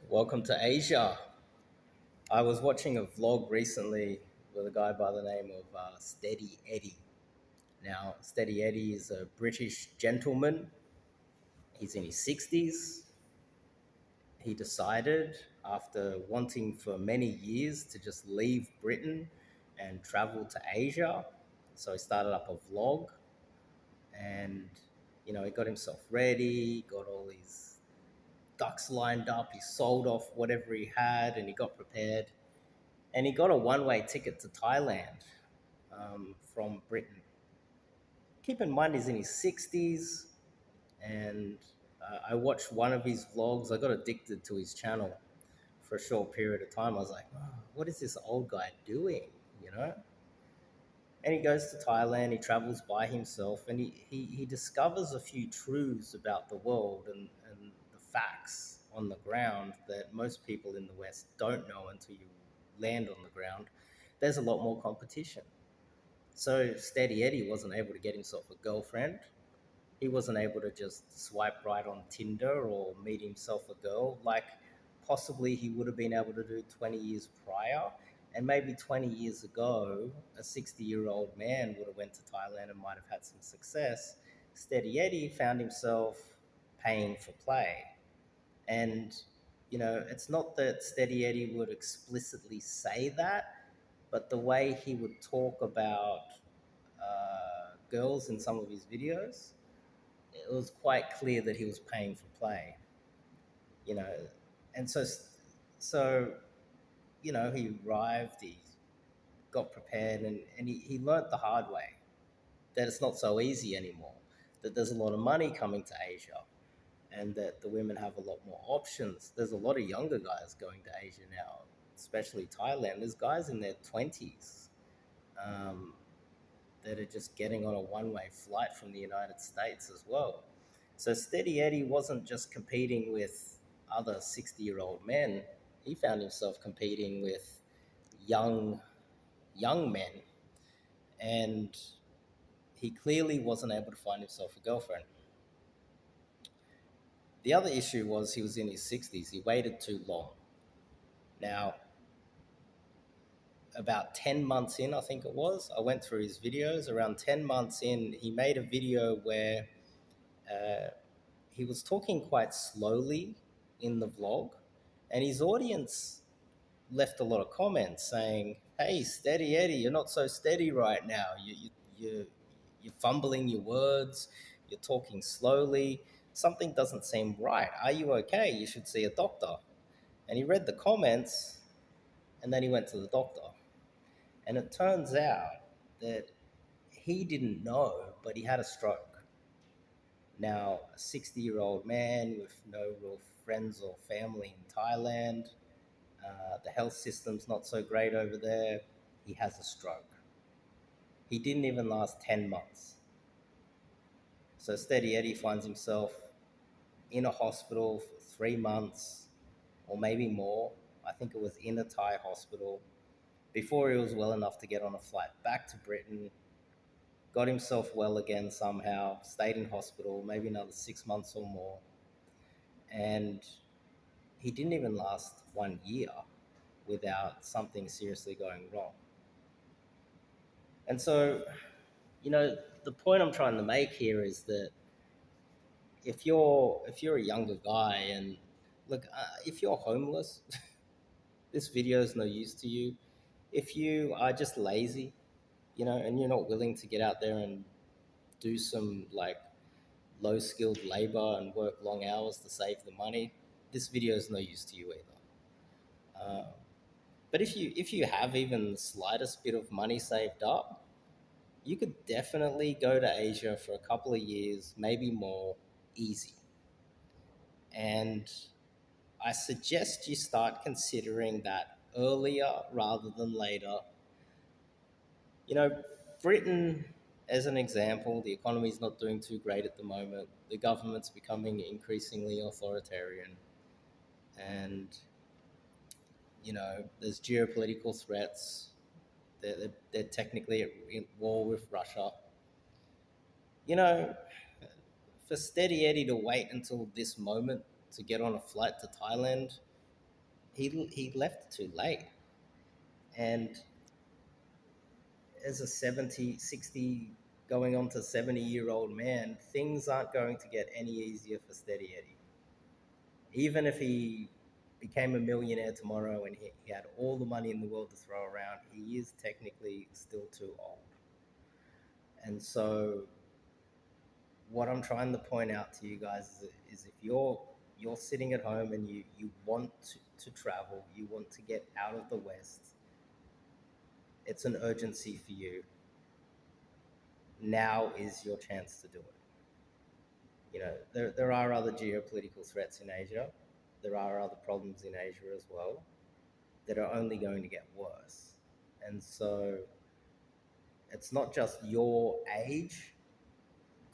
Welcome to Asia. I was watching a vlog recently with a guy by the name of Steady Eddie. Now, Steady Eddie is a British gentleman. He's in his 60s. He decided, after wanting for many years to just leave Britain and travel to Asia, so he started up a vlog and he got himself ready, got all his ducks lined up, he sold off whatever he had, and he got prepared. And he got a one-way ticket to Thailand from Britain. Keep in mind, he's in his 60s, and I watched one of his vlogs. I got addicted to his channel for a short period of time. I was like, oh, what is this old guy doing? You know? And he goes to Thailand, he travels by himself, and he discovers a few truths about the world and the facts on the ground that most people in the West don't know until you land on the ground. There's a lot more competition. So Steady Eddie wasn't able to get himself a girlfriend. He wasn't able to just swipe right on Tinder or meet himself a girl like possibly he would have been able to do 20 years prior. And maybe 20 years ago, a 60-year-old man would have went to Thailand and might have had some success. Steady Eddie found himself paying for play. And, it's not that Steady Eddie would explicitly say that, but the way he would talk about girls in some of his videos, it was quite clear that he was paying for play, you know. And so he arrived, he got prepared, and he learnt the hard way that it's not so easy anymore, that there's a lot of money coming to Asia, and that the women have a lot more options. There's a lot of younger guys going to Asia now, especially Thailand. There's guys in their 20s um, that are just getting on a one-way flight from the United States as well. So Steady Eddie wasn't just competing with other 60-year-old men. He found himself competing with young young men, and he clearly wasn't able to find himself a girlfriend. The other issue was he was in his 60s. He waited too long. Now, about 10 months in, I think it was, I went through his videos. Around 10 months in, he made a video where uh, he was talking quite slowly in the vlog, and his audience left a lot of comments saying, "Hey, Steady Eddie, you're not so steady right now. You're fumbling your words. You're talking slowly. Something doesn't seem right. Are you okay? You should see a doctor." And he read the comments, and then he went to the doctor. And it turns out that he didn't know, but he had a stroke. Now, a 60-year-old man with no real friends or family in Thailand, the health system's not so great over there. He has a stroke. He didn't even last 10 months. So Steady Eddie finds himself in a hospital for 3 months or maybe more. I think it was in a Thai hospital before he was well enough to get on a flight back to Britain, got himself well again somehow, stayed in hospital maybe another 6 months or more. And he didn't even last 1 year without something seriously going wrong. And so, the point I'm trying to make here is that if you're a younger guy and look, if you're homeless, this video is no use to you. If you are just lazy, and you're not willing to get out there and do some like low skilled labor and work long hours to save the money, this video is no use to you either. But if you have even the slightest bit of money saved up, you could definitely go to Asia for a couple of years, maybe more, easy. And I suggest you start considering that earlier rather than later. You know, Britain, as an example, the economy is not doing too great at the moment. The government's becoming increasingly authoritarian. And, there's geopolitical threats. They're technically at war with Russia. You know, for Steady Eddie to wait until this moment to get on a flight to Thailand, he left too late. And as a 70, 60, going on to 70-year-old man, things aren't going to get any easier for Steady Eddie. Even if he became a millionaire tomorrow and he had all the money in the world to throw around, he is technically still too old. And so what I'm trying to point out to you guys is if you're sitting at home and you want to travel, you want to get out of the West, it's an urgency for you. Now is your chance to do it. You know, there are other geopolitical threats in Asia. There are other problems in Asia as well that are only going to get worse. And so it's not just your age.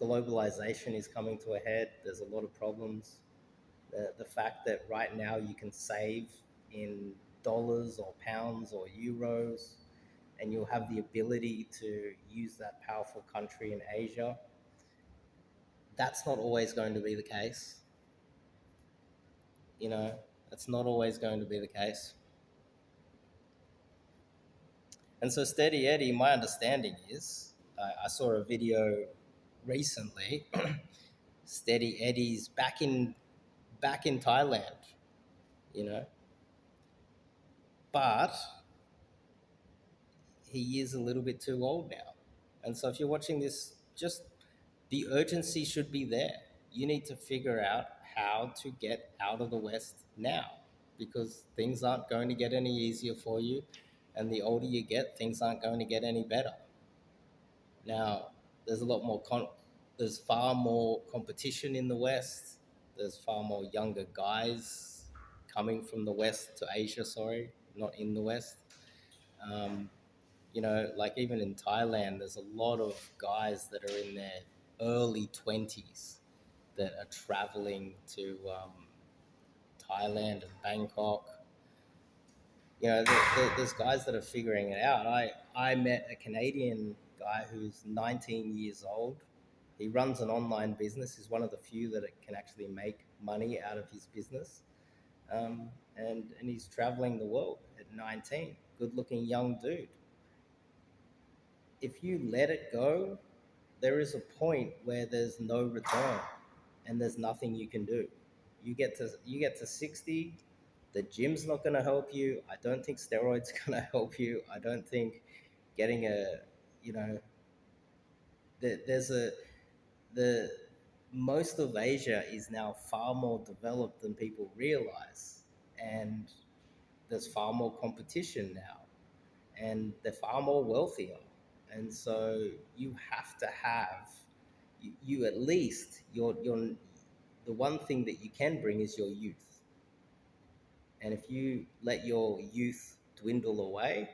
Globalization is coming to a head. There's a lot of problems. The fact that right now you can save in dollars or pounds or euros, and you'll have the ability to use that powerful country in Asia, that's not always going to be the case. You know, that's not always going to be the case. And so Steady Eddie, my understanding is, I saw a video recently. Steady Eddie's back in Thailand, you know, but he is a little bit too old now. And so if you're watching this, just the urgency should be there. You need to figure out how to get out of the West now, because things aren't going to get any easier for you. And the older you get, things aren't going to get any better. Now, there's a lot more there's far more competition in the West. There's far more younger guys coming from the West to Asia, sorry, not in the West. Um, you know, like even in Thailand, there's a lot of guys that are in their early 20s that are traveling to Thailand and Bangkok. You know, there's guys that are figuring it out. I met a Canadian guy who's 19 years old. He runs an online business. He's one of the few that can actually make money out of his business. And he's traveling the world at 19. Good looking young dude. If you let it go, there is a point where there's no return and there's nothing you can do. You get to 60, the gym's not going to help you. I don't think steroids going to help you. I don't think getting you know, there's the most of Asia is now far more developed than people realize, and there's far more competition now, and they're far more wealthier, and so you have to have you at least your the one thing that you can bring is your youth. And if you let your youth dwindle away,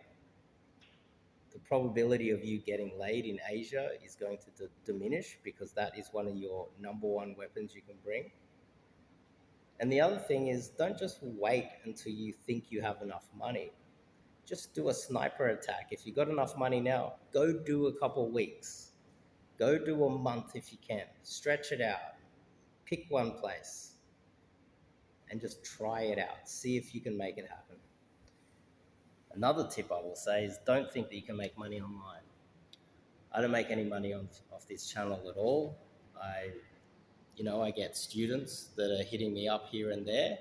the probability of you getting laid in Asia is going to diminish, because that is one of your number one weapons you can bring. And the other thing is, don't just wait until you think you have enough money. Just do a sniper attack. If you got enough money now, go do a couple weeks. Go do a month if you can. Stretch it out. Pick one place and just try it out. See if you can make it happen. Another tip I will say is, don't think that you can make money online. I don't make any money off this channel at all. I get students that are hitting me up here and there,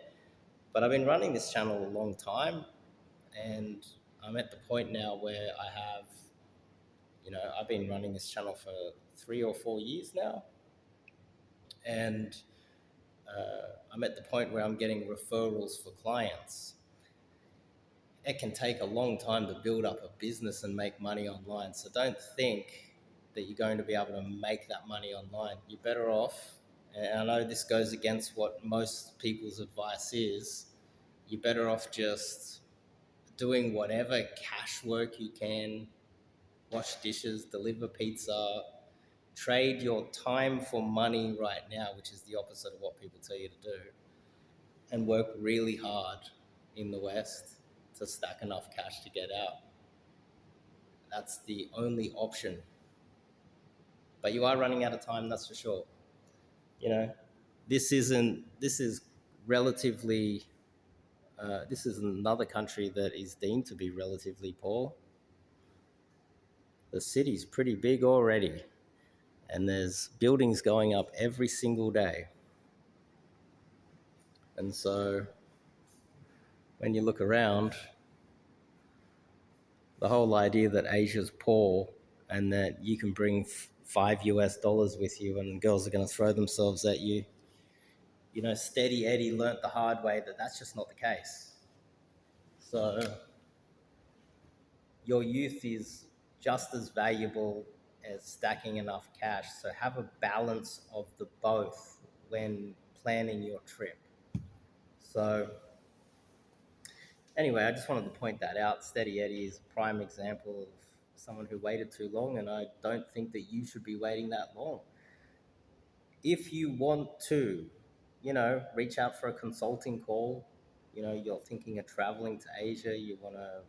but I've been running this channel a long time, and I'm at the point now where I've been running this channel for 3 or 4 years now, and I'm at the point where I'm getting referrals for clients. It can take a long time to build up a business and make money online. So don't think that you're going to be able to make that money online. You're better off, and I know this goes against what most people's advice is, you're better off just doing whatever cash work you can, wash dishes, deliver pizza, trade your time for money right now, which is the opposite of what people tell you to do, and work really hard in the West to stack enough cash to get out. That's the only option. But you are running out of time, that's for sure. You know, this is relatively This is another country that is deemed to be relatively poor. The city's pretty big already, and there's buildings going up every single day. And so when you look around, the whole idea that Asia's poor and that you can bring $5 with you and girls are going to throw themselves at you, Steady Eddie learnt the hard way that that's just not the case. So your youth is just as valuable as stacking enough cash. So have a balance of the both when planning your trip. So anyway, I just wanted to point that out. Steady Eddie is a prime example of someone who waited too long, and I don't think that you should be waiting that long. If you want to, reach out for a consulting call, you're thinking of traveling to Asia, you want to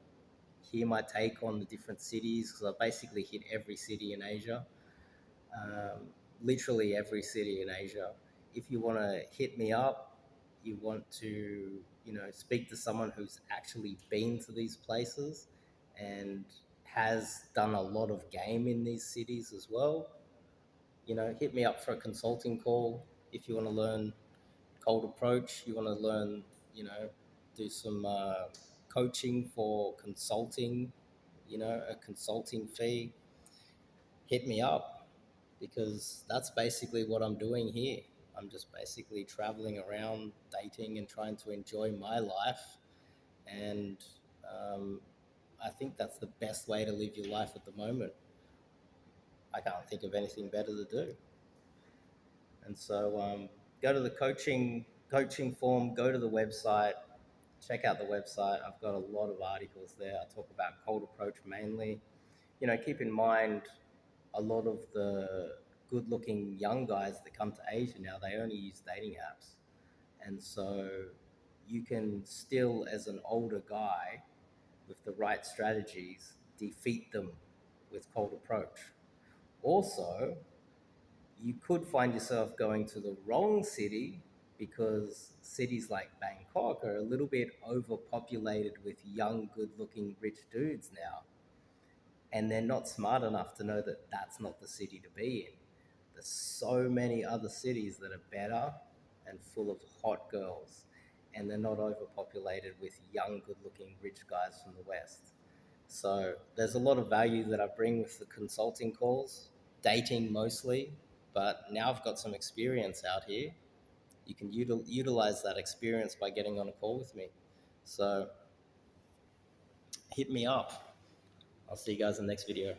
hear my take on the different cities, because I basically hit every city in Asia, literally every city in Asia. If you want to hit me up, you want to, speak to someone who's actually been to these places and has done a lot of game in these cities as well, hit me up for a consulting call. If you want to learn cold approach, you want to learn, do some coaching for consulting, a consulting fee, hit me up, because that's basically what I'm doing here. I'm just basically traveling around, dating, and trying to enjoy my life. And um, I think that's the best way to live your life at the moment. I can't think of anything better to do. And so go to the coaching form, go to the website, check out the website. I've got a lot of articles there. I talk about cold approach mainly. Keep in mind, a lot of the good-looking young guys that come to Asia now, they only use dating apps. And so you can still, as an older guy, with the right strategies, defeat them with cold approach. Also, you could find yourself going to the wrong city, because cities like Bangkok are a little bit overpopulated with young, good-looking, rich dudes now. And they're not smart enough to know that that's not the city to be in. There's so many other cities that are better and full of hot girls, and they're not overpopulated with young, good-looking, rich guys from the West. So there's a lot of value that I bring with the consulting calls, dating mostly, but now I've got some experience out here. You can utilize that experience by getting on a call with me. So hit me up. I'll see you guys in the next video.